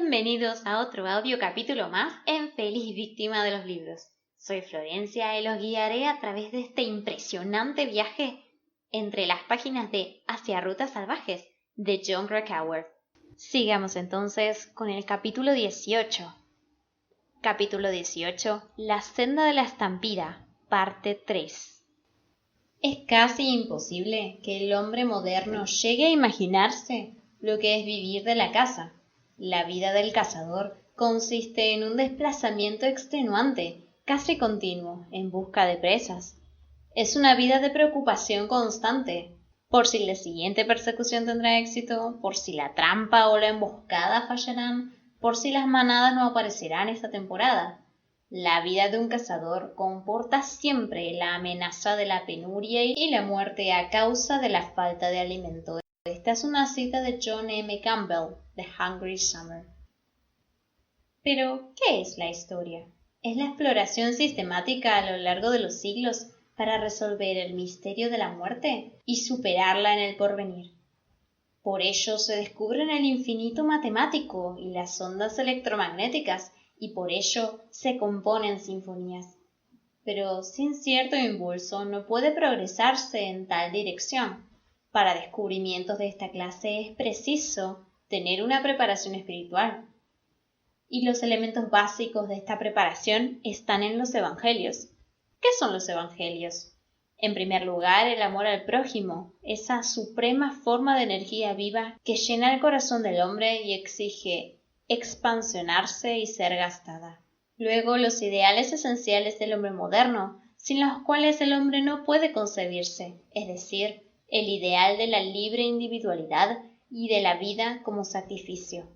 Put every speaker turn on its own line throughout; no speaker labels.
Bienvenidos a otro audio capítulo más en Feliz Víctima de los Libros. Soy Florencia y los guiaré a través de este impresionante viaje entre las páginas de Hacia Rutas Salvajes de Jon Krakauer. Sigamos entonces con el capítulo 18. Capítulo 18, La senda de la estampida, parte 3. Es casi imposible que el hombre moderno llegue a imaginarse lo que es vivir de la caza. La vida del cazador consiste en un desplazamiento extenuante, casi continuo, en busca de presas. Es una vida de preocupación constante, por si la siguiente persecución tendrá éxito, por si la trampa o la emboscada fallarán, por si las manadas no aparecerán esta temporada. La vida de un cazador comporta siempre la amenaza de la penuria y la muerte a causa de la falta de alimento. Esta es una cita de John M. Campbell, The Hungry Summer. Pero, ¿qué es la historia? Es la exploración sistemática a lo largo de los siglos para resolver el misterio de la muerte y superarla en el porvenir. Por ello se descubren el infinito matemático y las ondas electromagnéticas, y por ello se componen sinfonías. Pero sin cierto impulso no puede progresarse en tal dirección. Para descubrimientos de esta clase es preciso tener una preparación espiritual. Y los elementos básicos de esta preparación están en los evangelios. ¿Qué son los evangelios? En primer lugar, el amor al prójimo, esa suprema forma de energía viva que llena el corazón del hombre y exige expansionarse y ser gastada. Luego, los ideales esenciales del hombre moderno, sin los cuales el hombre no puede concebirse, es decir, el ideal de la libre individualidad y de la vida como sacrificio.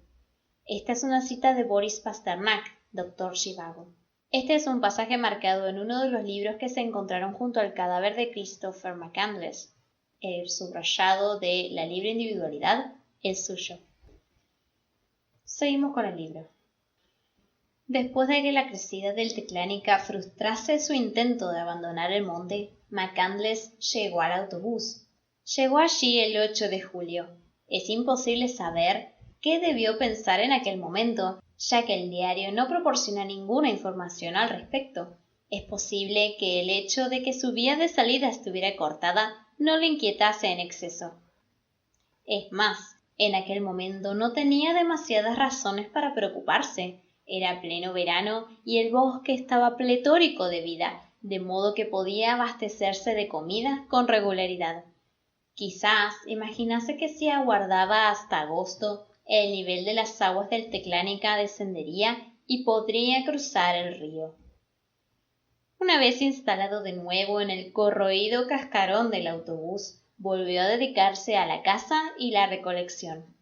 Esta es una cita de Boris Pasternak, Dr. Zhivago. Este es un pasaje marcado en uno de los libros que se encontraron junto al cadáver de Christopher McCandless. El subrayado de la libre individualidad es suyo. Seguimos con el libro. Después de que la crecida del Teclánica frustrase su intento de abandonar el monte, McCandless llegó al autobús. Llegó allí el 8 de julio. Es imposible saber qué debió pensar en aquel momento, ya que el diario no proporciona ninguna información al respecto. Es posible que el hecho de que su vía de salida estuviera cortada no le inquietase en exceso. Es más, en aquel momento no tenía demasiadas razones para preocuparse. Era pleno verano y el bosque estaba pletórico de vida, de modo que podía abastecerse de comida con regularidad. Quizás imaginase que si aguardaba hasta agosto, el nivel de las aguas del Teclánica descendería y podría cruzar el río. Una vez instalado de nuevo en el corroído cascarón del autobús, volvió a dedicarse a la caza y la recolección.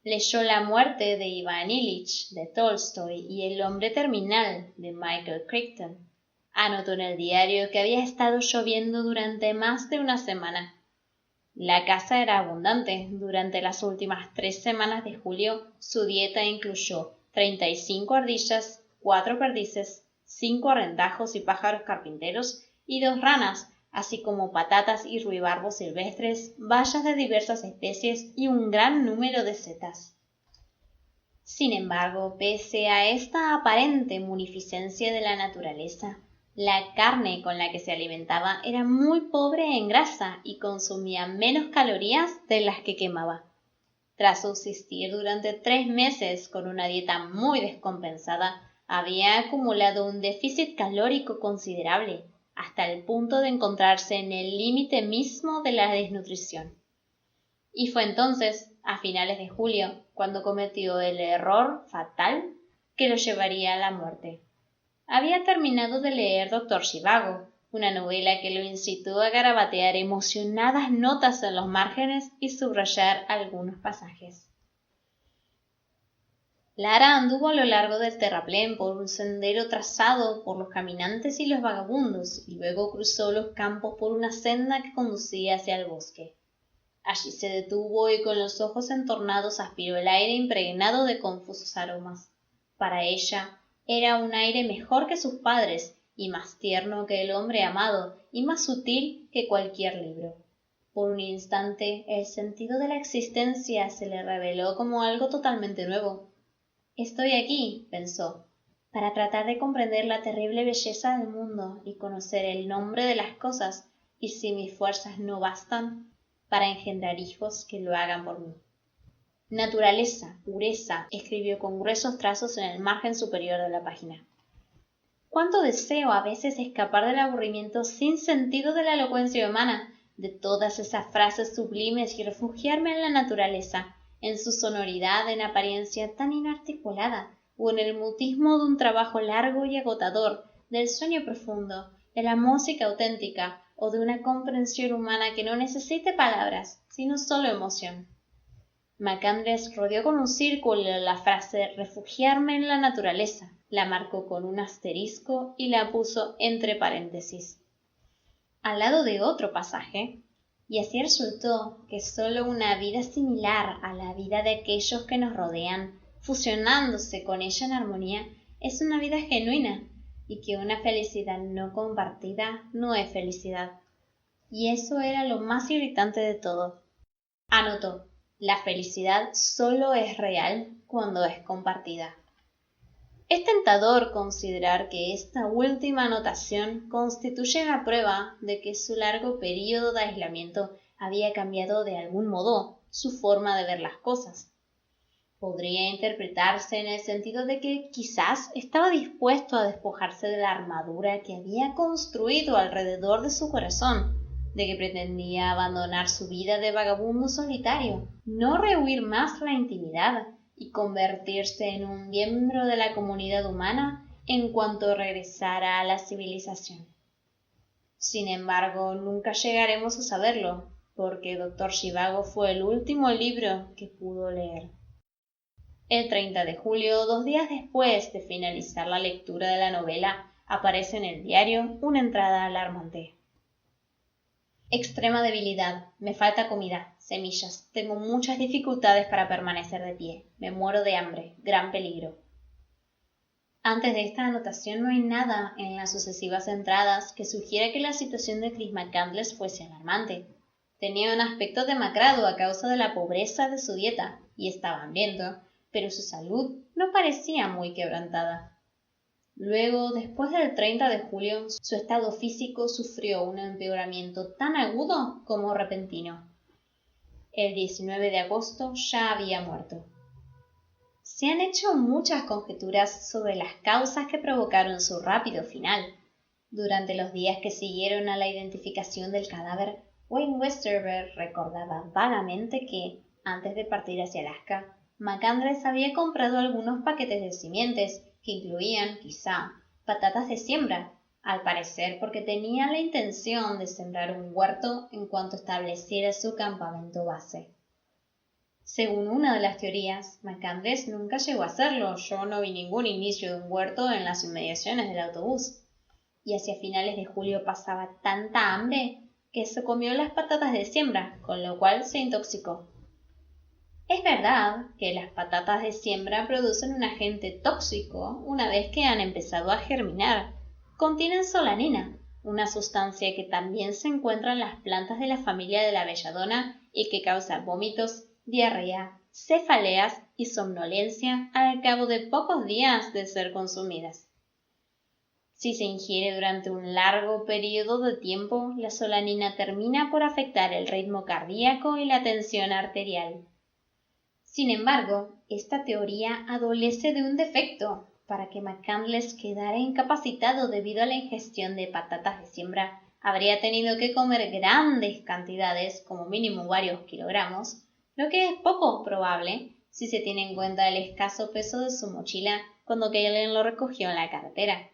Leyó La muerte de Iván Ilich de Tolstoy y El hombre terminal de Michael Crichton. Anotó en el diario que había estado lloviendo durante más de una semana. La caza era abundante. Durante las últimas 3 semanas de julio, su dieta incluyó 35 ardillas, 4 perdices, 5 arrendajos y pájaros carpinteros y 2 ranas, así como patatas y ruibarbos silvestres, bayas de diversas especies y un gran número de setas. Sin embargo, pese a esta aparente munificencia de la naturaleza, la carne con la que se alimentaba era muy pobre en grasa y consumía menos calorías de las que quemaba. Tras subsistir durante 3 meses con una dieta muy descompensada, había acumulado un déficit calórico considerable, hasta el punto de encontrarse en el límite mismo de la desnutrición. Y fue entonces, a finales de julio, cuando cometió el error fatal que lo llevaría a la muerte. Había terminado de leer Dr. Zhivago, una novela que lo incitó a garabatear emocionadas notas en los márgenes y subrayar algunos pasajes. Lara anduvo a lo largo del terraplén por un sendero trazado por los caminantes y los vagabundos, y luego cruzó los campos por una senda que conducía hacia el bosque. Allí se detuvo y con los ojos entornados aspiró el aire impregnado de confusos aromas. Para ella era un aire mejor que sus padres, y más tierno que el hombre amado, y más sutil que cualquier libro. Por un instante el sentido de la existencia se le reveló como algo totalmente nuevo. Estoy aquí, pensó, para tratar de comprender la terrible belleza del mundo y conocer el nombre de las cosas, y si mis fuerzas no bastan, para engendrar hijos que lo hagan por mí. Naturaleza, pureza, escribió con gruesos trazos en el margen superior de la página. Cuánto deseo a veces escapar del aburrimiento sin sentido de la elocuencia humana, de todas esas frases sublimes y refugiarme en la naturaleza, en su sonoridad en apariencia tan inarticulada, o en el mutismo de un trabajo largo y agotador, del sueño profundo, de la música auténtica, o de una comprensión humana que no necesite palabras, sino solo emoción. McCandless rodeó con un círculo la frase refugiarme en la naturaleza, la marcó con un asterisco y la puso entre paréntesis. Al lado de otro pasaje, y así resultó que sólo una vida similar a la vida de aquellos que nos rodean, fusionándose con ella en armonía, es una vida genuina, y que una felicidad no compartida no es felicidad. Y eso era lo más irritante de todo. Anotó. La felicidad solo es real cuando es compartida. Es tentador considerar que esta última anotación constituye la prueba de que su largo período de aislamiento había cambiado de algún modo su forma de ver las cosas. Podría interpretarse en el sentido de que quizás estaba dispuesto a despojarse de la armadura que había construido alrededor de su corazón, de que pretendía abandonar su vida de vagabundo solitario, no rehuir más la intimidad y convertirse en un miembro de la comunidad humana en cuanto regresara a la civilización. Sin embargo, nunca llegaremos a saberlo, porque Dr. Zhivago fue el último libro que pudo leer. El 30 de julio, 2 días después de finalizar la lectura de la novela, aparece en el diario una entrada alarmante. Extrema debilidad, me falta comida, semillas, tengo muchas dificultades para permanecer de pie, me muero de hambre, gran peligro. Antes de esta anotación no hay nada en las sucesivas entradas que sugiera que la situación de Chris McCandless fuese alarmante. Tenía un aspecto demacrado a causa de la pobreza de su dieta y estaba hambriento, pero su salud no parecía muy quebrantada. Luego, después del 30 de julio, su estado físico sufrió un empeoramiento tan agudo como repentino. El 19 de agosto ya había muerto. Se han hecho muchas conjeturas sobre las causas que provocaron su rápido final. Durante los días que siguieron a la identificación del cadáver, Wayne Westerberg recordaba vagamente que, antes de partir hacia Alaska, McCandless había comprado algunos paquetes de simientes que incluían, quizá, patatas de siembra, al parecer porque tenía la intención de sembrar un huerto en cuanto estableciera su campamento base. Según una de las teorías, McCandless nunca llegó a hacerlo. Yo no vi ningún inicio de un huerto en las inmediaciones del autobús. Y hacia finales de julio pasaba tanta hambre que se comió las patatas de siembra, con lo cual se intoxicó. Es verdad que las patatas de siembra producen un agente tóxico una vez que han empezado a germinar. Contienen solanina, una sustancia que también se encuentra en las plantas de la familia de la belladona y que causa vómitos, diarrea, cefaleas y somnolencia al cabo de pocos días de ser consumidas. Si se ingiere durante un largo periodo de tiempo, la solanina termina por afectar el ritmo cardíaco y la tensión arterial. Sin embargo, esta teoría adolece de un defecto. Para que McCandless quedara incapacitado debido a la ingestión de patatas de siembra, habría tenido que comer grandes cantidades, como mínimo varios kilogramos, lo que es poco probable si se tiene en cuenta el escaso peso de su mochila cuando Galen lo recogió en la carretera.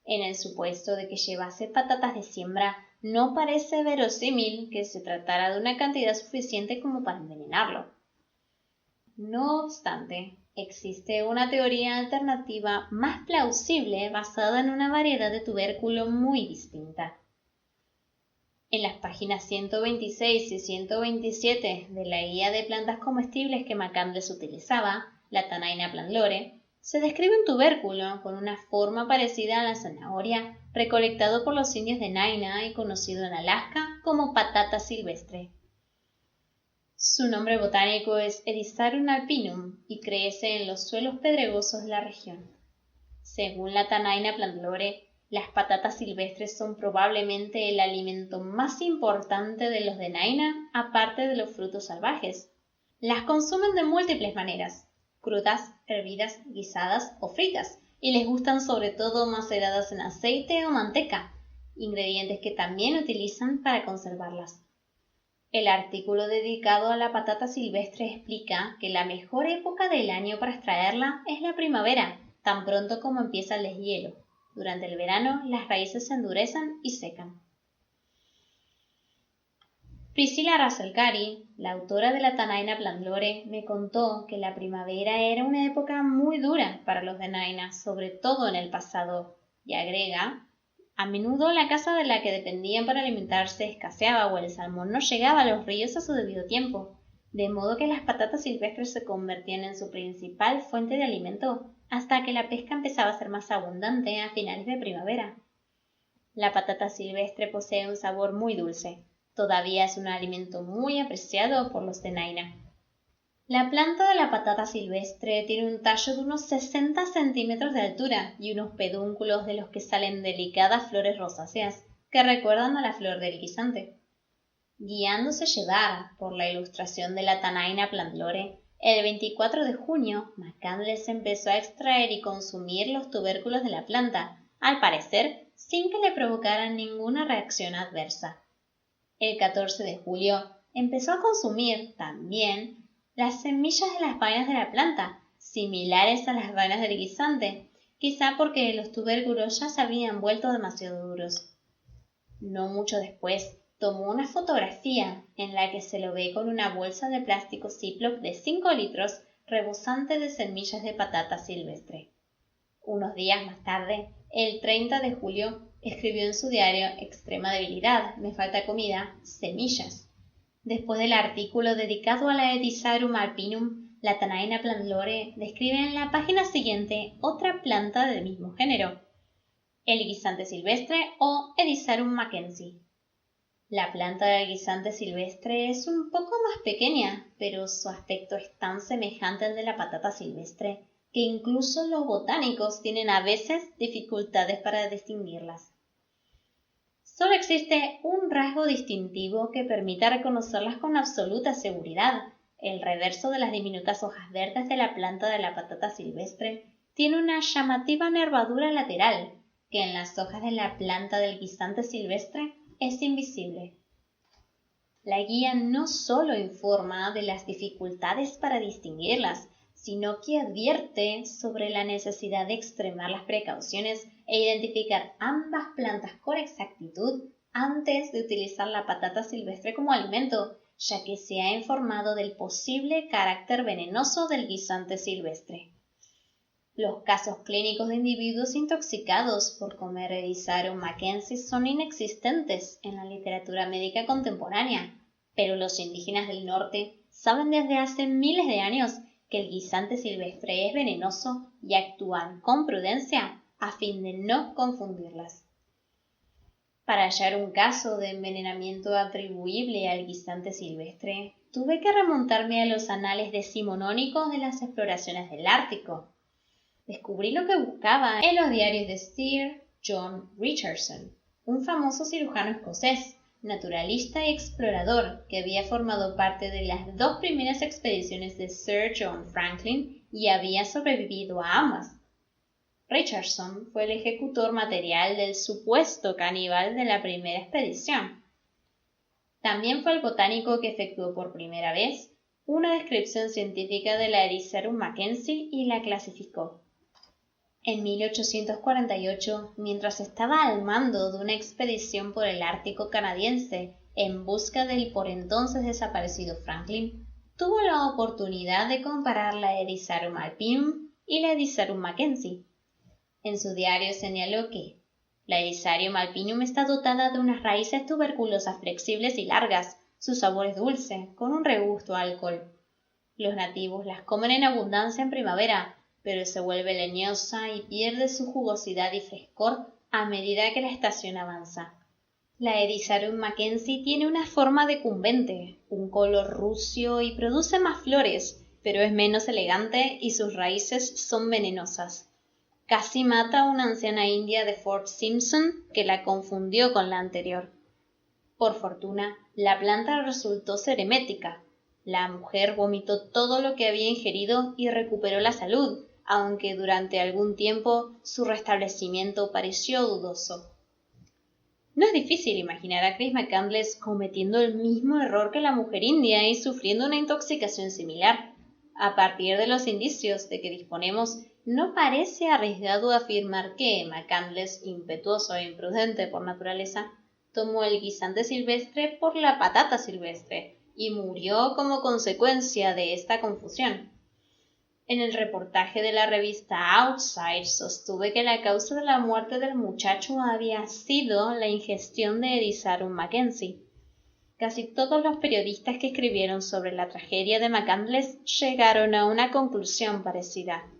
En el supuesto de que llevase patatas de siembra, no parece verosímil que se tratara de una cantidad suficiente como para envenenarlo. No obstante, existe una teoría alternativa más plausible basada en una variedad de tubérculo muy distinta. En las páginas 126 y 127 de la guía de plantas comestibles que McCandless utilizaba, la Tanaina planlore, se describe un tubérculo con una forma parecida a la zanahoria, recolectado por los indios de Naina y conocido en Alaska como patata silvestre. Su nombre botánico es Erizarum alpinum y crece en los suelos pedregosos de la región. Según la Tanaina Plantlore, las patatas silvestres son probablemente el alimento más importante de los Denaina, aparte de los frutos salvajes. Las consumen de múltiples maneras: crudas, hervidas, guisadas o fritas, y les gustan sobre todo maceradas en aceite o manteca, ingredientes que también utilizan para conservarlas. El artículo dedicado a la patata silvestre explica que la mejor época del año para extraerla es la primavera, tan pronto como empieza el deshielo. Durante el verano las raíces se endurecen y secan. Priscilla Russell-Cary, la autora de la Tanaina Plantlore, me contó que la primavera era una época muy dura para los Denaina, sobre todo en el pasado, y agrega: a menudo la casa de la que dependían para alimentarse escaseaba o el salmón no llegaba a los ríos a su debido tiempo, de modo que las patatas silvestres se convertían en su principal fuente de alimento hasta que la pesca empezaba a ser más abundante a finales de primavera. La patata silvestre posee un sabor muy dulce. Todavía es un alimento muy apreciado por los Denaina. La planta de la patata silvestre tiene un tallo de unos 60 centímetros de altura y unos pedúnculos de los que salen delicadas flores rosáceas que recuerdan a la flor del guisante. Guiándose por la ilustración de la Tanaina Plantlore, el 24 de junio, McCandless empezó a extraer y consumir los tubérculos de la planta, al parecer sin que le provocaran ninguna reacción adversa. El 14 de julio empezó a consumir también las semillas de las vainas de la planta, similares a las vainas del guisante, quizá porque los tubérculos ya se habían vuelto demasiado duros. No mucho después, tomó una fotografía en la que se lo ve con una bolsa de plástico Ziploc de 5 litros rebosante de semillas de patata silvestre. Unos días más tarde, el 30 de julio, escribió en su diario: extrema debilidad, me falta comida, semillas. Después del artículo dedicado a la Erizarum alpinum, la Tanaina Plantlore describe en la página siguiente otra planta del mismo género, el guisante silvestre o Erizarum mackenzie. La planta del guisante silvestre es un poco más pequeña, pero su aspecto es tan semejante al de la patata silvestre que incluso los botánicos tienen a veces dificultades para distinguirlas. Solo existe un rasgo distintivo que permita reconocerlas con absoluta seguridad. El reverso de las diminutas hojas verdes de la planta de la patata silvestre tiene una llamativa nervadura lateral, que en las hojas de la planta del guisante silvestre es invisible. La guía no solo informa de las dificultades para distinguirlas, sino que advierte sobre la necesidad de extremar las precauciones e identificar ambas plantas con exactitud antes de utilizar la patata silvestre como alimento, ya que se ha informado del posible carácter venenoso del guisante silvestre. Los casos clínicos de individuos intoxicados por comer Erizarum mackenzie son inexistentes en la literatura médica contemporánea, pero los indígenas del norte saben desde hace miles de años que el guisante silvestre es venenoso y actúan con prudencia a fin de no confundirlas. Para hallar un caso de envenenamiento atribuible al guisante silvestre, tuve que remontarme a los anales decimonónicos de las exploraciones del Ártico. Descubrí lo que buscaba en los diarios de Sir John Richardson, un famoso cirujano escocés, naturalista y explorador que había formado parte de las 2 primeras expediciones de Sir John Franklin y había sobrevivido a ambas. Richardson fue el ejecutor material del supuesto caníbal de la primera expedición. También fue el botánico que efectuó por primera vez una descripción científica de la Erizarum mackenzie y la clasificó. En 1848, mientras estaba al mando de una expedición por el Ártico canadiense en busca del por entonces desaparecido Franklin, tuvo la oportunidad de comparar la Erizarum alpinum y la Erizarum mackenzie. En su diario señaló que la Erizarum alpinum está dotada de unas raíces tuberculosas flexibles y largas, su sabor es dulce, con un regusto a alcohol. Los nativos las comen en abundancia en primavera, pero se vuelve leñosa y pierde su jugosidad y frescor a medida que la estación avanza. La Edisarum mackenzie tiene una forma decumbente, un color rucio y produce más flores, pero es menos elegante y sus raíces son venenosas. Casi mata a una anciana india de Fort Simpson que la confundió con la anterior. Por fortuna, la planta resultó ser emética. La mujer vomitó todo lo que había ingerido y recuperó la salud, aunque durante algún tiempo su restablecimiento pareció dudoso. No es difícil imaginar a Chris McCandless cometiendo el mismo error que la mujer india y sufriendo una intoxicación similar. A partir de los indicios de que disponemos, no parece arriesgado afirmar que McCandless, impetuoso e imprudente por naturaleza, tomó el guisante silvestre por la patata silvestre y murió como consecuencia de esta confusión. En el reportaje de la revista Outside sostuve que la causa de la muerte del muchacho había sido la ingestión de Edisarum mackenzie. Casi todos los periodistas que escribieron sobre la tragedia de McCandless llegaron a una conclusión parecida.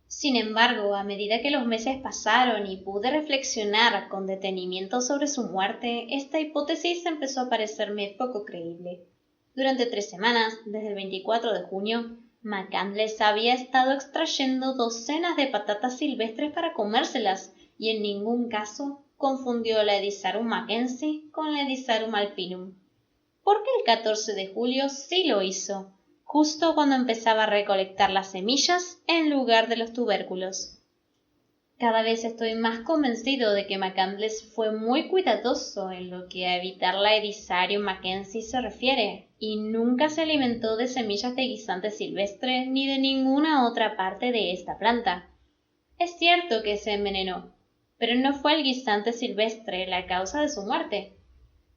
Sin embargo, a medida que los meses pasaron y pude reflexionar con detenimiento sobre su muerte, esta hipótesis empezó a parecerme poco creíble. Durante 3 semanas, desde el 24 de junio, McCandless había estado extrayendo docenas de patatas silvestres para comérselas y en ningún caso confundió la Edisarum mackenzie con la Edisarum alpinum. ¿Por qué el 14 de julio sí lo hizo, justo cuando empezaba a recolectar las semillas en lugar de los tubérculos? Cada vez estoy más convencido de que McCandless fue muy cuidadoso en lo que a evitar la Edisarium mackenzie se refiere, y nunca se alimentó de semillas de guisante silvestre ni de ninguna otra parte de esta planta. Es cierto que se envenenó, pero no fue el guisante silvestre la causa de su muerte.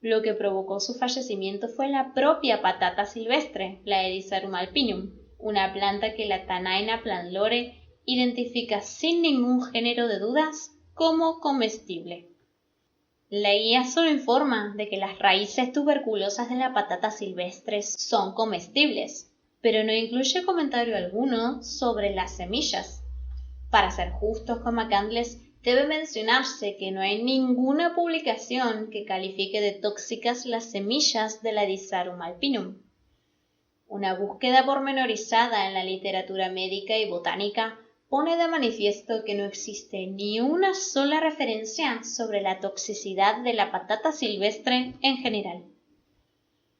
Lo que provocó su fallecimiento fue la propia patata silvestre, la Edisarum alpinum, una planta que la Tanaina Planlore identifica sin ningún género de dudas como comestible. La guía solo informa de que las raíces tuberculosas de la patata silvestre son comestibles, pero no incluye comentario alguno sobre las semillas. Para ser justos con McCandless, debe mencionarse que no hay ninguna publicación que califique de tóxicas las semillas de la Edisarum alpinum. Una búsqueda pormenorizada en la literatura médica y botánica pone de manifiesto que no existe ni una sola referencia sobre la toxicidad de la patata silvestre en general.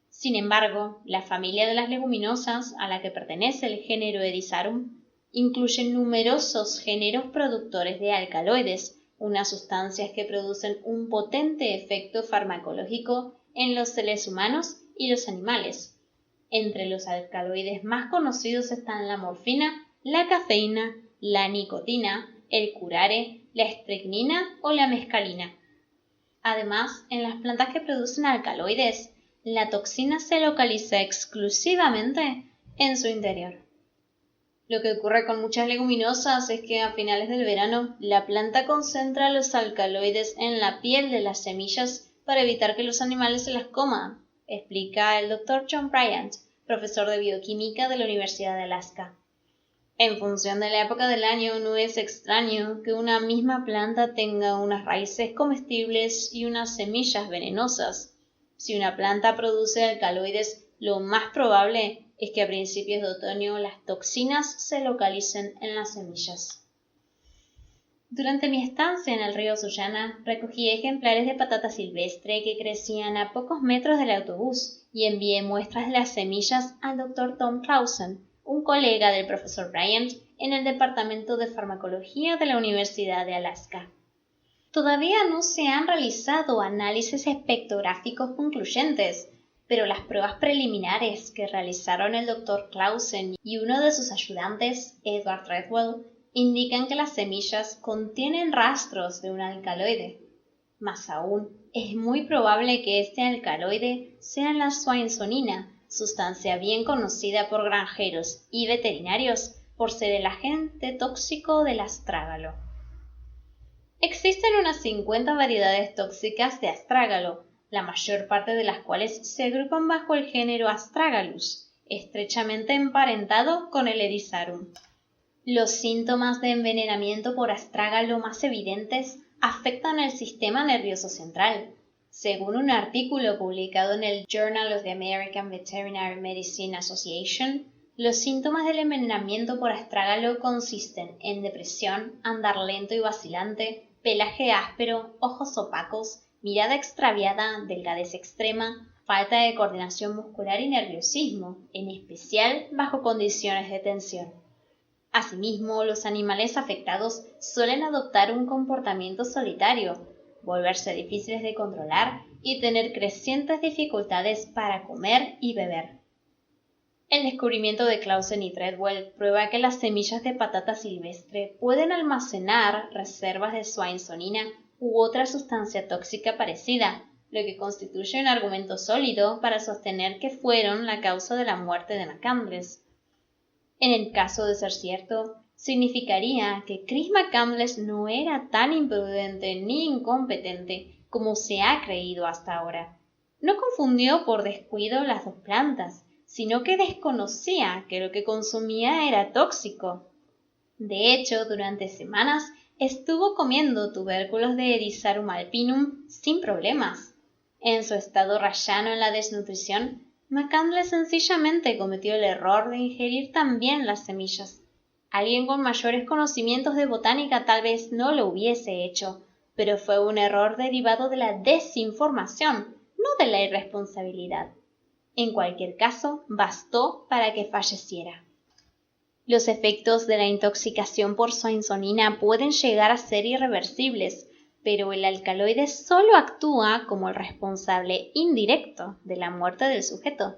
Sin embargo, la familia de las leguminosas, a la que pertenece el género Edisarum, incluye numerosos géneros productores de alcaloides, unas sustancias que producen un potente efecto farmacológico en los seres humanos y los animales. Entre los alcaloides más conocidos están la morfina, la cafeína, la nicotina, el curare, la estricnina o la mescalina. Además, en las plantas que producen alcaloides, la toxina se localiza exclusivamente en su interior. Lo que ocurre con muchas leguminosas es que a finales del verano la planta concentra los alcaloides en la piel de las semillas para evitar que los animales se las coman, explica el Dr. John Bryant, profesor de bioquímica de la Universidad de Alaska. En función de la época del año, no es extraño que una misma planta tenga unas raíces comestibles y unas semillas venenosas. Si una planta produce alcaloides, lo más probable es que a principios de otoño las toxinas se localicen en las semillas. Durante mi estancia en el río Sullana, recogí ejemplares de patata silvestre que crecían a pocos metros del autobús y envié muestras de las semillas al Dr. Tom Clausen, un colega del profesor Bryant en el Departamento de Farmacología de la Universidad de Alaska. Todavía no se han realizado análisis espectrográficos concluyentes, pero las pruebas preliminares que realizaron el Dr. Clausen y uno de sus ayudantes, Edward Treadwell, indican que las semillas contienen rastros de un alcaloide. Más aún, es muy probable que este alcaloide sea la swansonina, sustancia bien conocida por granjeros y veterinarios por ser el agente tóxico del astrágalo. Existen unas 50 variedades tóxicas de astrágalo, la mayor parte de las cuales se agrupan bajo el género Astragalus, estrechamente emparentado con el Edisarum. Los síntomas de envenenamiento por astrágalo más evidentes afectan el sistema nervioso central. Según un artículo publicado en el Journal of the American Veterinary Medicine Association, los síntomas del envenenamiento por astrágalo consisten en depresión, andar lento y vacilante, pelaje áspero, ojos opacos, mirada extraviada, delgadez extrema, falta de coordinación muscular y nerviosismo, en especial bajo condiciones de tensión. Asimismo, los animales afectados suelen adoptar un comportamiento solitario, volverse difíciles de controlar y tener crecientes dificultades para comer y beber. El descubrimiento de Clausen y Treadwell prueba que las semillas de patata silvestre pueden almacenar reservas de swainsonina u otra sustancia tóxica parecida, lo que constituye un argumento sólido para sostener que fueron la causa de la muerte de McCandless. En el caso de ser cierto, significaría que Chris McCandless no era tan imprudente ni incompetente como se ha creído hasta ahora. No confundió por descuido las dos plantas, sino que desconocía que lo que consumía era tóxico. De hecho, durante semanas estuvo comiendo tubérculos de Erizarum alpinum sin problemas. En su estado rayano en la desnutrición, McCandless sencillamente cometió el error de ingerir también las semillas. Alguien con mayores conocimientos de botánica tal vez no lo hubiese hecho, pero fue un error derivado de la desinformación, no de la irresponsabilidad. En cualquier caso, bastó para que falleciera. Los efectos de la intoxicación por swainsonina pueden llegar a ser irreversibles, pero el alcaloide solo actúa como el responsable indirecto de la muerte del sujeto.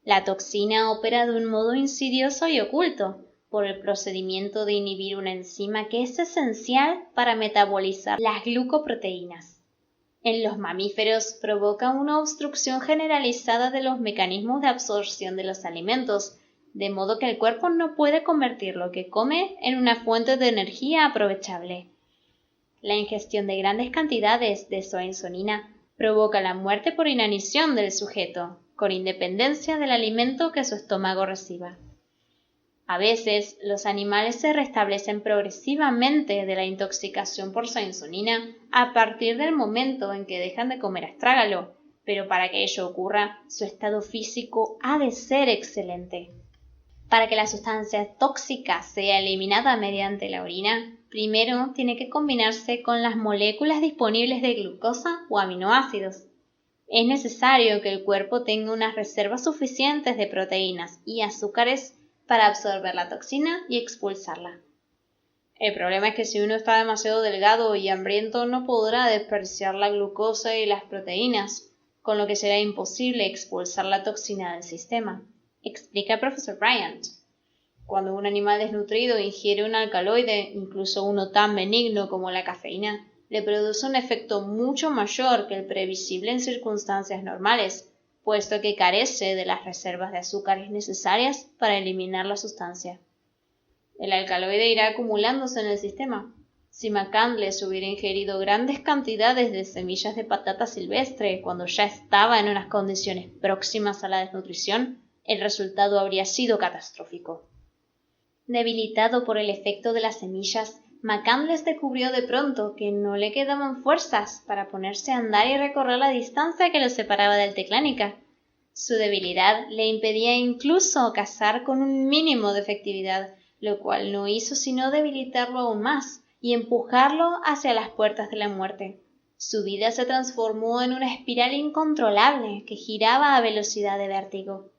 La toxina opera de un modo insidioso y oculto, por el procedimiento de inhibir una enzima que es esencial para metabolizar las glucoproteínas. En los mamíferos provoca una obstrucción generalizada de los mecanismos de absorción de los alimentos, de modo que el cuerpo no puede convertir lo que come en una fuente de energía aprovechable. La ingestión de grandes cantidades de swainsonina provoca la muerte por inanición del sujeto, con independencia del alimento que su estómago reciba. A veces, los animales se restablecen progresivamente de la intoxicación por swainsonina a partir del momento en que dejan de comer astrágalo, pero para que ello ocurra, su estado físico ha de ser excelente. Para que la sustancia tóxica sea eliminada mediante la orina, primero tiene que combinarse con las moléculas disponibles de glucosa o aminoácidos. Es necesario que el cuerpo tenga unas reservas suficientes de proteínas y azúcares para absorber la toxina y expulsarla. El problema es que si uno está demasiado delgado y hambriento no podrá desperdiciar la glucosa y las proteínas, con lo que será imposible expulsar la toxina del sistema, explica el profesor Bryant. Cuando un animal desnutrido ingiere un alcaloide, incluso uno tan benigno como la cafeína, le produce un efecto mucho mayor que el previsible en circunstancias normales, puesto que carece de las reservas de azúcares necesarias para eliminar la sustancia. El alcaloide irá acumulándose en el sistema. Si McCandless hubiera ingerido grandes cantidades de semillas de patata silvestre cuando ya estaba en unas condiciones próximas a la desnutrición, el resultado habría sido catastrófico. Debilitado por el efecto de las semillas, McCandless descubrió de pronto que no le quedaban fuerzas para ponerse a andar y recorrer la distancia que lo separaba del Teclánica. Su debilidad le impedía incluso cazar con un mínimo de efectividad, lo cual no hizo sino debilitarlo aún más y empujarlo hacia las puertas de la muerte. Su vida se transformó en una espiral incontrolable que giraba a velocidad de vértigo.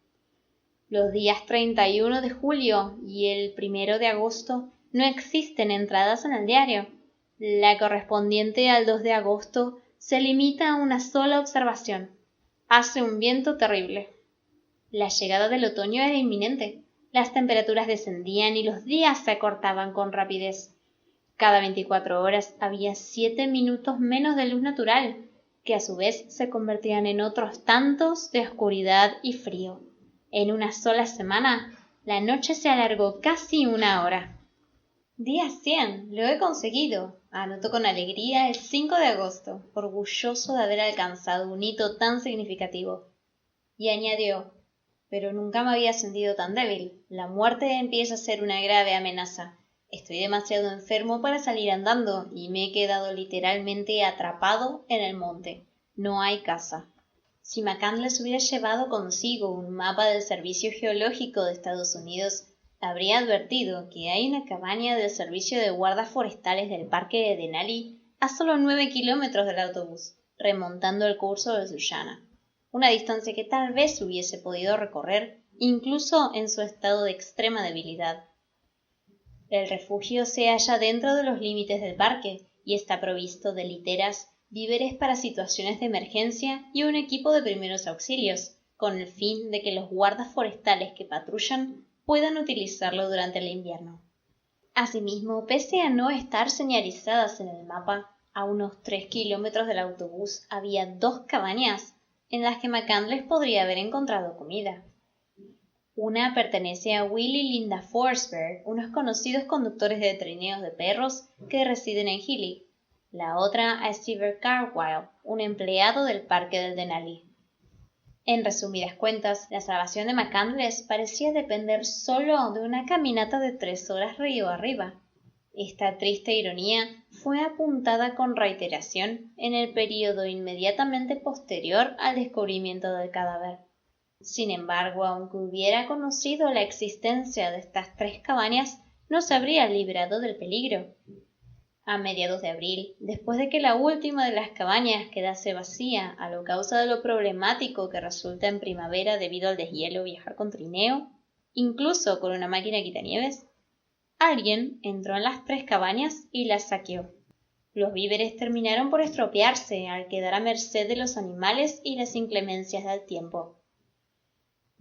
Los días 31 de julio y el 1 de agosto no existen entradas en el diario. La correspondiente al 2 de agosto se limita a una sola observación. Hace un viento terrible. La llegada del otoño era inminente. Las temperaturas descendían y los días se acortaban con rapidez. Cada 24 horas había 7 minutos menos de luz natural, que a su vez se convertían en otros tantos de oscuridad y frío. En una sola semana, la noche se alargó casi 1 hora. Día 100, lo he conseguido, anotó con alegría el 5 de agosto, orgulloso de haber alcanzado un hito tan significativo. Y añadió, pero nunca me había sentido tan débil. La muerte empieza a ser una grave amenaza. Estoy demasiado enfermo para salir andando y me he quedado literalmente atrapado en el monte. No hay casa. Si McCandless hubiera llevado consigo un mapa del Servicio Geológico de Estados Unidos, habría advertido que hay una cabaña del Servicio de Guardas Forestales del Parque de Denali a solo 9 kilómetros del autobús, remontando el curso del Sullana, una distancia que tal vez hubiese podido recorrer incluso en su estado de extrema debilidad. El refugio se halla dentro de los límites del parque y está provisto de literas, víveres para situaciones de emergencia y un equipo de primeros auxilios, con el fin de que los guardas forestales que patrullan puedan utilizarlo durante el invierno. Asimismo, pese a no estar señalizadas en el mapa, a unos 3 kilómetros del autobús había 2 cabañas en las que McCandless podría haber encontrado comida. Una pertenece a Will y Linda Forsberg, unos conocidos conductores de trineos de perros que residen en Healy. La otra a Steve Carwile, un empleado del Parque del Denali. En resumidas cuentas, la salvación de McCandless parecía depender solo de una caminata de 3 horas río arriba. Esta triste ironía fue apuntada con reiteración en el período inmediatamente posterior al descubrimiento del cadáver. Sin embargo, aunque hubiera conocido la existencia de estas 3 cabañas, no se habría librado del peligro. A mediados de abril, después de que la última de las cabañas quedase vacía a causa de lo problemático que resulta en primavera debido al deshielo viajar con trineo, incluso con una máquina quitanieves, alguien entró en las 3 cabañas y las saqueó. Los víveres terminaron por estropearse al quedar a merced de los animales y las inclemencias del tiempo.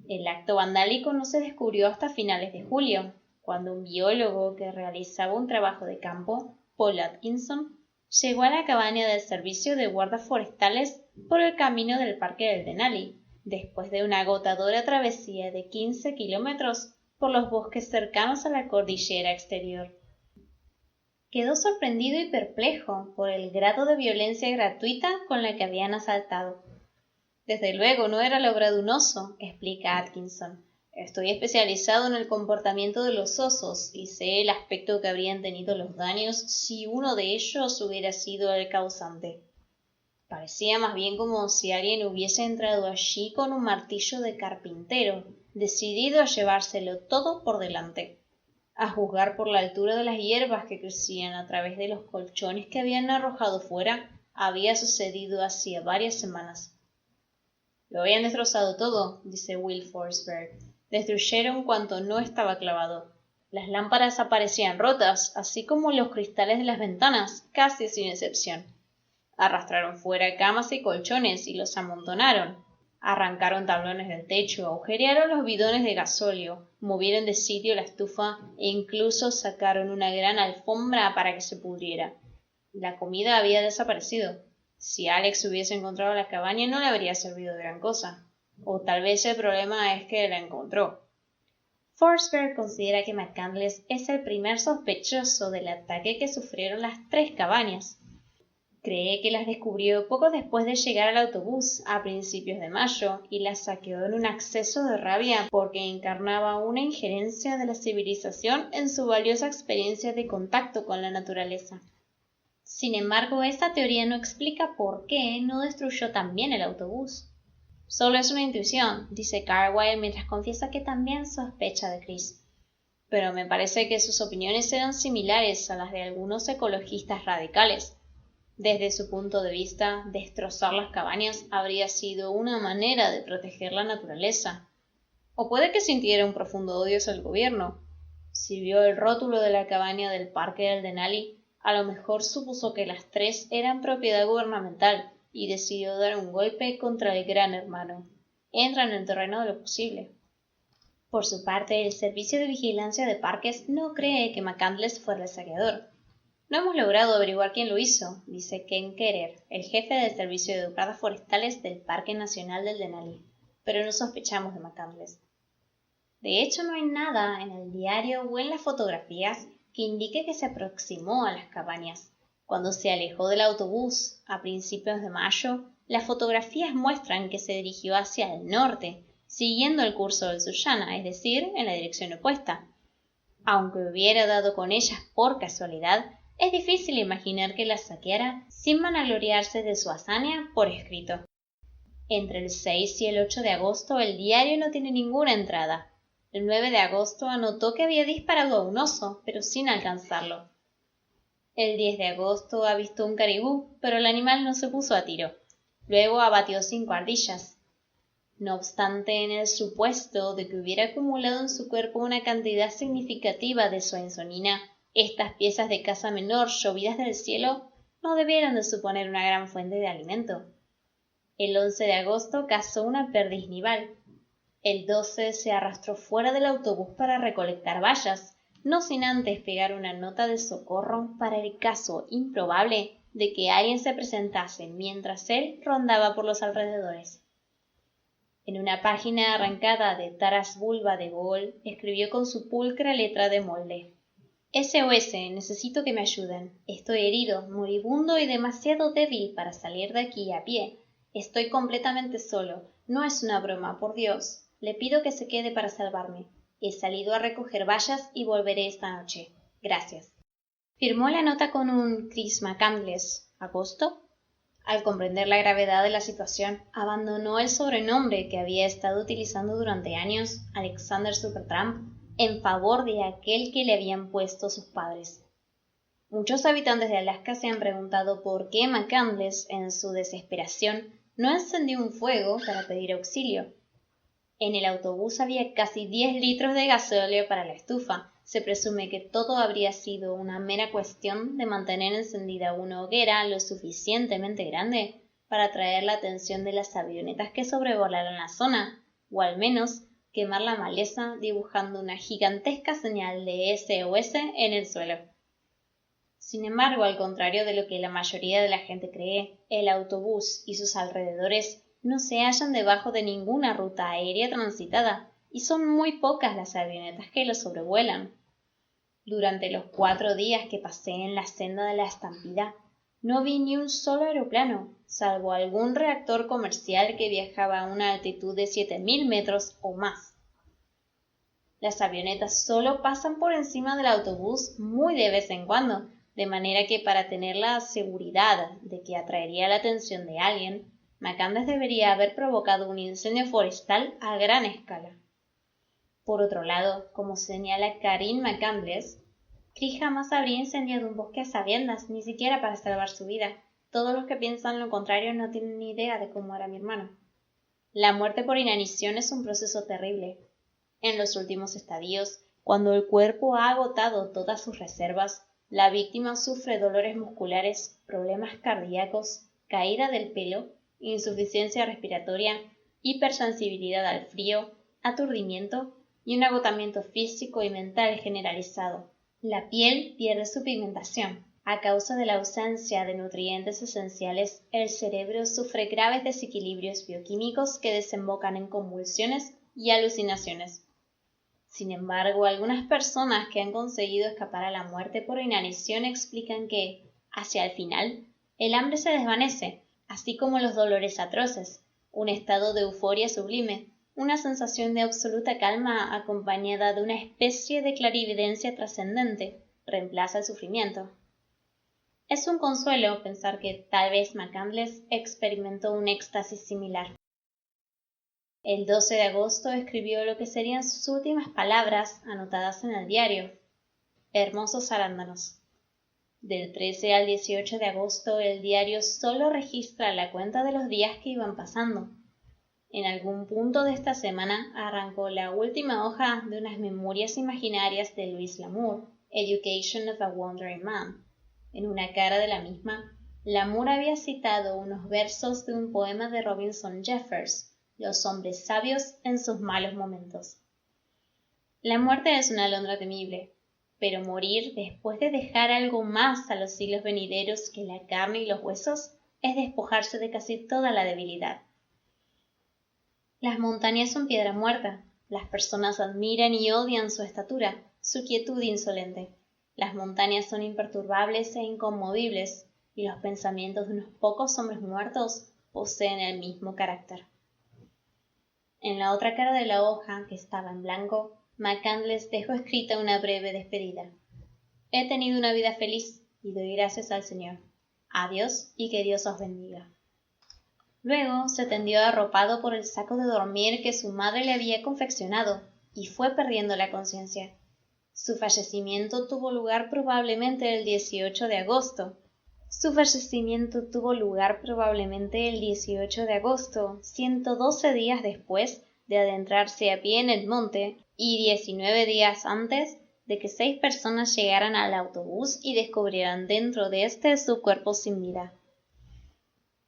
El acto vandálico no se descubrió hasta finales de julio, cuando un biólogo que realizaba un trabajo de campo, Paul Atkinson, llegó a la cabaña del Servicio de Guardas Forestales por el camino del Parque del Denali, después de una agotadora travesía de 15 kilómetros por los bosques cercanos a la cordillera exterior. Quedó sorprendido y perplejo por el grado de violencia gratuita con la que habían asaltado. Desde luego no era la obra de un oso, explica Atkinson. Estoy especializado en el comportamiento de los osos y sé el aspecto que habrían tenido los daños si uno de ellos hubiera sido el causante. Parecía más bien como si alguien hubiese entrado allí con un martillo de carpintero, decidido a llevárselo todo por delante. A juzgar por la altura de las hierbas que crecían a través de los colchones que habían arrojado fuera, había sucedido hacía varias semanas. Lo habían destrozado todo, dice Will Forsberg. Destruyeron cuanto no estaba clavado. Las lámparas aparecían rotas, así como los cristales de las ventanas, casi sin excepción. Arrastraron fuera camas y colchones y los amontonaron. Arrancaron tablones del techo, agujerearon los bidones de gasóleo, movieron de sitio la estufa e incluso sacaron una gran alfombra para que se pudriera. La comida había desaparecido. Si Alex hubiese encontrado la cabaña no le habría servido de gran cosa. O tal vez el problema es que la encontró. Forsberg considera que McCandless es el primer sospechoso del ataque que sufrieron las 3 cabañas. Cree que las descubrió poco después de llegar al autobús, a principios de mayo, y las saqueó en un acceso de rabia porque encarnaba una injerencia de la civilización en su valiosa experiencia de contacto con la naturaleza. Sin embargo, esta teoría no explica por qué no destruyó también el autobús. Solo es una intuición, dice Carwile mientras confiesa que también sospecha de Chris. Pero me parece que sus opiniones eran similares a las de algunos ecologistas radicales. Desde su punto de vista, destrozar las cabañas habría sido una manera de proteger la naturaleza. O puede que sintiera un profundo odio hacia el gobierno. Si vio el rótulo de la cabaña del Parque del Denali, a lo mejor supuso que las 3 eran propiedad gubernamental y decidió dar un golpe contra el gran hermano. Entra en el terreno de lo posible. Por su parte, el Servicio de Vigilancia de Parques no cree que McCandless fuera el saqueador. No hemos logrado averiguar quién lo hizo, dice Ken Kerer, el jefe del Servicio de Guardas Forestales del Parque Nacional del Denali, pero no sospechamos de McCandless. De hecho, no hay nada en el diario o en las fotografías que indique que se aproximó a las cabañas. Cuando se alejó del autobús a principios de mayo, las fotografías muestran que se dirigió hacia el norte, siguiendo el curso del Sullana, es decir, en la dirección opuesta. Aunque hubiera dado con ellas por casualidad, Es difícil imaginar que la saqueara sin vanagloriarse de su hazaña por escrito. Entre el 6 y el 8 de agosto el diario no tiene ninguna entrada. El 9 de agosto anotó que había disparado a un oso, pero sin alcanzarlo. El 10 de agosto avistó un caribú, pero el animal no se puso a tiro. Luego abatió 5 ardillas. No obstante, en el supuesto de que hubiera acumulado en su cuerpo una cantidad significativa de Swansonina, estas piezas de caza menor llovidas del cielo no debieran de suponer una gran fuente de alimento. El 11 de agosto cazó una perdiz nival. El 12 se arrastró fuera del autobús para recolectar bayas, no sin antes pegar una nota de socorro para el caso improbable de que alguien se presentase mientras él rondaba por los alrededores. En una página arrancada de Taras Bulba de Gaulle escribió con su pulcra letra de molde: SOS, necesito que me ayuden. Estoy herido, moribundo y demasiado débil para salir de aquí a pie. Estoy completamente solo. No es una broma, por Dios. Le pido que se quede para salvarme. He salido a recoger bayas y volveré esta noche. Gracias. Firmó la nota con un Chris McCandless. ¿Agosto? Al comprender la gravedad de la situación, abandonó el sobrenombre que había estado utilizando durante años, Alexander Supertramp, en favor de aquel que le habían puesto sus padres. Muchos habitantes de Alaska se han preguntado por qué McCandless, en su desesperación, no encendió un fuego para pedir auxilio. En el autobús había casi 10 litros de gasóleo para la estufa. Se presume que todo habría sido una mera cuestión de mantener encendida una hoguera lo suficientemente grande para atraer la atención de las avionetas que sobrevolaran la zona, o al menos quemar la maleza dibujando una gigantesca señal de SOS en el suelo. Sin embargo, al contrario de lo que la mayoría de la gente cree, el autobús y sus alrededores no se hallan debajo de ninguna ruta aérea transitada, y son muy pocas las avionetas que lo sobrevuelan. Durante los 4 días que pasé en la senda de la estampida, no vi ni un solo aeroplano, salvo algún reactor comercial que viajaba a una altitud de 7.000 metros o más. Las avionetas solo pasan por encima del autobús muy de vez en cuando, de manera que para tener la seguridad de que atraería la atención de alguien, McCandless debería haber provocado un incendio forestal a gran escala. Por otro lado, como señala Karin McCandless, Chris jamás habría incendiado un bosque a sabiendas, ni siquiera para salvar su vida. Todos los que piensan lo contrario no tienen ni idea de cómo era mi hermano. La muerte por inanición es un proceso terrible. En los últimos estadios, cuando el cuerpo ha agotado todas sus reservas, la víctima sufre dolores musculares, problemas cardíacos, caída del pelo, insuficiencia respiratoria, hipersensibilidad al frío, aturdimiento y un agotamiento físico y mental generalizado. La piel pierde su pigmentación. A causa de la ausencia de nutrientes esenciales, el cerebro sufre graves desequilibrios bioquímicos que desembocan en convulsiones y alucinaciones. Sin embargo, algunas personas que han conseguido escapar a la muerte por inanición explican que, hacia el final, el hambre se desvanece, así como los dolores atroces, un estado de euforia sublime, una sensación de absoluta calma acompañada de una especie de clarividencia trascendente, reemplaza el sufrimiento. Es un consuelo pensar que tal vez McCandless experimentó un éxtasis similar. El 12 de agosto escribió lo que serían sus últimas palabras anotadas en el diario: hermosos arándanos. Del 13 al 18 de agosto el diario solo registra la cuenta de los días que iban pasando. En algún punto de esta semana arrancó la última hoja de unas memorias imaginarias de Louis L'Amour, Education of a Wandering Man. En una cara de la misma, L'Amour había citado unos versos de un poema de Robinson Jeffers, Los hombres sabios en sus malos momentos. La muerte es una alondra temible, pero morir después de dejar algo más a los siglos venideros que la carne y los huesos es despojarse de casi toda la debilidad. Las montañas son piedra muerta, las personas admiran y odian su estatura, su quietud insolente. Las montañas son imperturbables e inconmovibles, y los pensamientos de unos pocos hombres muertos poseen el mismo carácter. En la otra cara de la hoja, que estaba en blanco, McCandless dejó escrita una breve despedida. He tenido una vida feliz. y doy gracias al Señor. Adiós y que Dios os bendiga. Luego se tendió arropado por el saco de dormir que su madre le había confeccionado y fue perdiendo la conciencia. Su fallecimiento tuvo lugar probablemente el 18 de agosto. 112 días después de adentrarse a pie en el monte y 19 días antes de que 6 personas llegaran al autobús y descubrieran dentro de éste su cuerpo sin vida.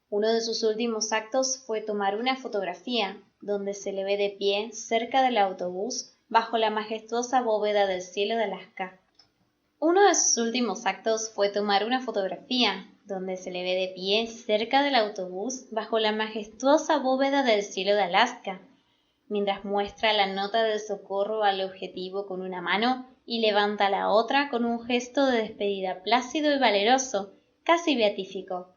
Uno de sus últimos actos fue tomar una fotografía, donde se le ve de pie cerca del autobús bajo la majestuosa bóveda del cielo de Alaska. Mientras muestra la nota del socorro al objetivo con una mano y levanta la otra con un gesto de despedida plácido y valeroso, casi beatífico.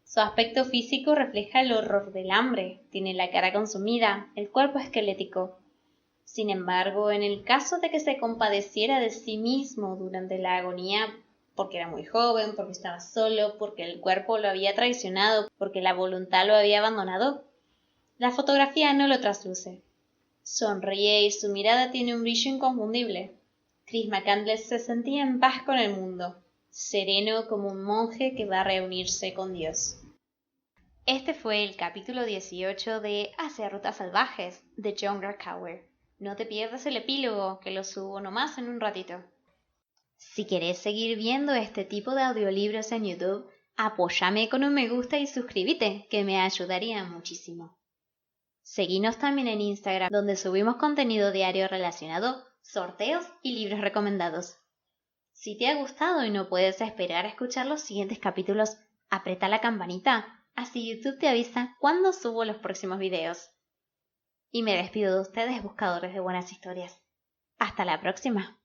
Su aspecto físico refleja el horror del hambre, tiene la cara consumida, el cuerpo esquelético. Sin embargo, en el caso de que se compadeciera de sí mismo durante la agonía, porque era muy joven, porque estaba solo, porque el cuerpo lo había traicionado, porque la voluntad lo había abandonado, la fotografía no lo trasluce. Sonríe y su mirada tiene un brillo inconfundible. Chris McCandless se sentía en paz con el mundo, sereno como un monje que va a reunirse con Dios. Este fue el capítulo 18 de Hacia Rutas Salvajes, de Jon Krakauer. No te pierdas el epílogo, que lo subo nomás en un ratito. Si querés seguir viendo este tipo de audiolibros en YouTube, apóyame con un me gusta y suscríbete, que me ayudaría muchísimo. Seguinos también en Instagram, donde subimos contenido diario relacionado, sorteos y libros recomendados. Si te ha gustado y no puedes esperar a escuchar los siguientes capítulos, apreta la campanita, así YouTube te avisa cuando subo los próximos videos. Y me despido de ustedes, buscadores de buenas historias. Hasta la próxima.